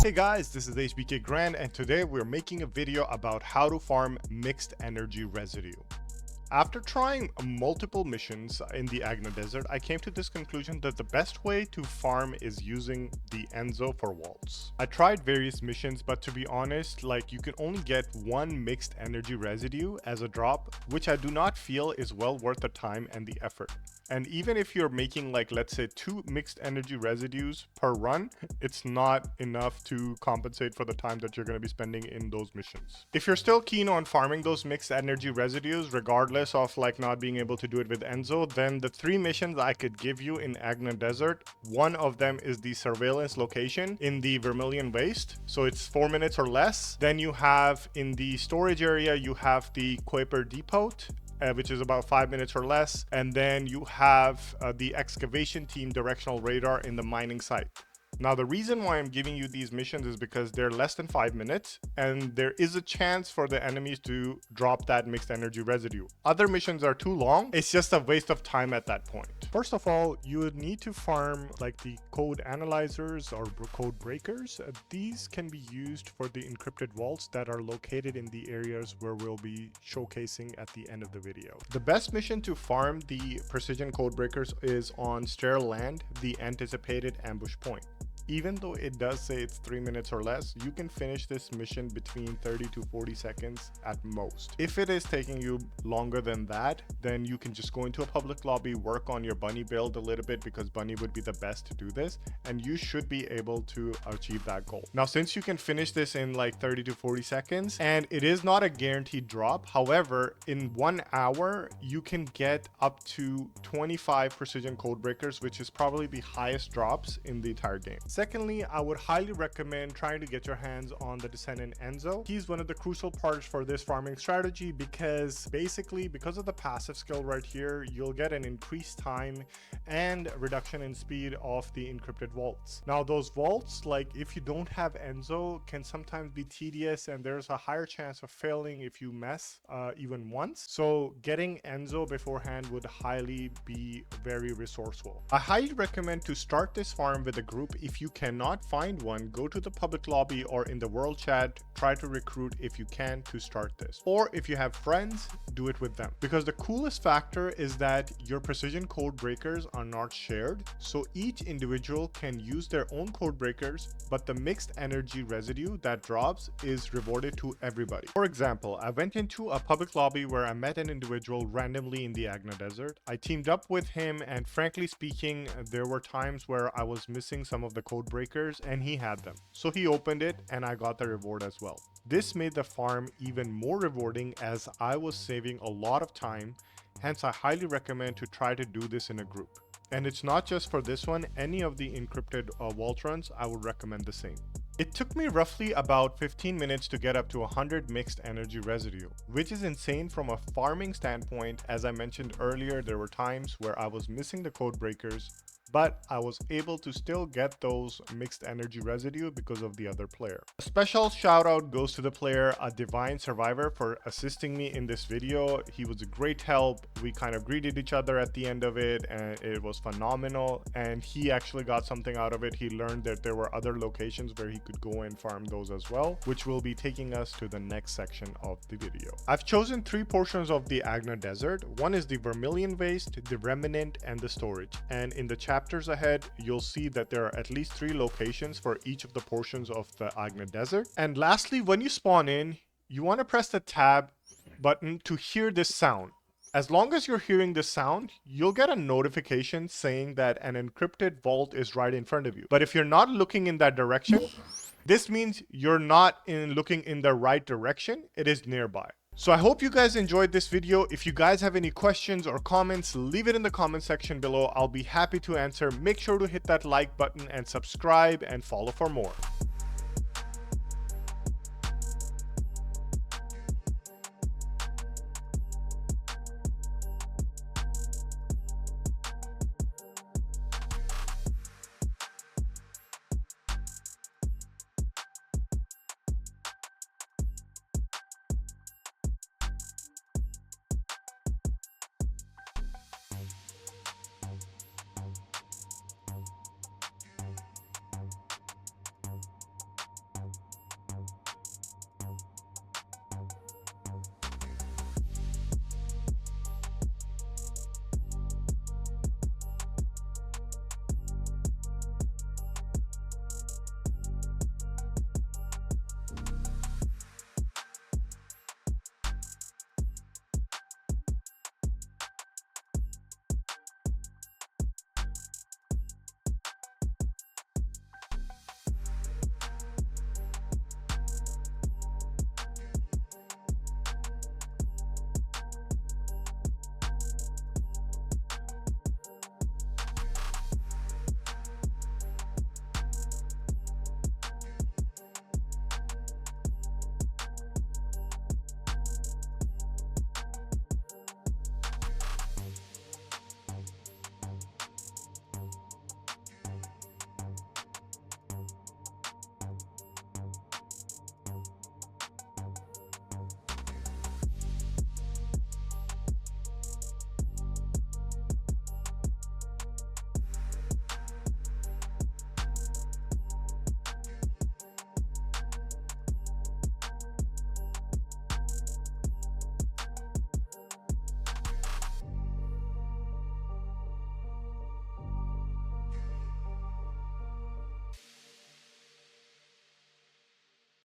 Hey guys, this is Hbkgrand and today we're making a video about how to farm mixed energy residue. After trying multiple missions in the Agna desert, I came to this conclusion that the best way to farm is using the Enzo for vaults. I tried various missions, but to be honest, you can only get one mixed energy residue as a drop, which I do not feel is well worth the time and the effort. And even if you're making let's say 2 mixed energy residues per run, it's not enough to compensate for the time that you're going to be spending in those missions. If you're still keen on farming those mixed energy residues, regardless of not being able to do it with Enzo, then the 3 missions I could give you in Agna desert, one of them is the surveillance location in the Vermilion waste, so it's 4 minutes or less. Then you have in the storage area, you have the Kuiper depot, which is about 5 minutes or less, and then you have the excavation team directional radar in the mining site. Now, the reason why I'm giving you these missions is because they're less than 5 minutes and there is a chance for the enemies to drop that mixed energy residue. Other missions are too long. It's just a waste of time at that point. First of all, you would need to farm the code analyzers or code breakers. These can be used for the encrypted vaults that are located in the areas where we'll be showcasing at the end of the video. The best mission to farm the precision code breakers is on sterile land, the anticipated ambush point. Even though it does say it's 3 minutes or less, you can finish this mission between 30 to 40 seconds at most. If it is taking you longer than that, then you can just go into a public lobby, work on your bunny build a little bit, because bunny would be the best to do this, and you should be able to achieve that goal. Now, since you can finish this in 30 to 40 seconds, and it is not a guaranteed drop, however, in 1 hour, you can get up to 25 precision code breakers, which is probably the highest drops in the entire game. Secondly, I would highly recommend trying to get your hands on the Descendant Enzo. He's one of the crucial parts for this farming strategy because of the passive skill right here, you'll get an increased time and reduction in speed of the encrypted vaults. Now, those vaults, if you don't have Enzo, can sometimes be tedious and there's a higher chance of failing if you mess even once. So getting Enzo beforehand would highly be very resourceful. I highly recommend to start this farm with a group. If you cannot find one, go to the public lobby or in the world chat, try to recruit if you can to start this. Or if you have friends, do it with them. Because the coolest factor is that your precision code breakers are not shared, so each individual can use their own code breakers, but the mixed energy residue that drops is rewarded to everybody. For example, I went into a public lobby where I met an individual randomly in the Agna desert. I teamed up with him, and frankly speaking, there were times where I was missing some of the code breakers and he had them. So he opened it and I got the reward as well. This made the farm even more rewarding as I was saving a lot of time. Hence, I highly recommend to try to do this in a group. And it's not just for this one, any of the encrypted vault runs, I would recommend the same. It took me roughly about 15 minutes to get up to 100 mixed energy residue, which is insane from a farming standpoint. As I mentioned earlier, there were times where I was missing the code breakers, but I was able to still get those mixed energy residue because of the other player. A special shout out goes to the player, a Divine Survivor, for assisting me in this video. He was a great help. We kind of greeted each other at the end of it and it was phenomenal, and he actually got something out of it. He learned that there were other locations where he could go and farm those as well, which will be taking us to the next section of the video. I've chosen 3 portions of the Agna desert. One is the Vermilion waste, the Remnant, and the storage. And in the chapters ahead, you'll see that there are at least 3 locations for each of the portions of the Agna desert. And lastly, when you spawn in, you want to press the tab button to hear this sound. As long as you're hearing this sound, you'll get a notification saying that an encrypted vault is right in front of you. But if you're not looking in that direction, this means you're not looking in the right direction. It is nearby. So I hope you guys enjoyed this video. If you guys have any questions or comments, leave it in the comment section below. I'll be happy to answer. Make sure to hit that like button and subscribe and follow for more.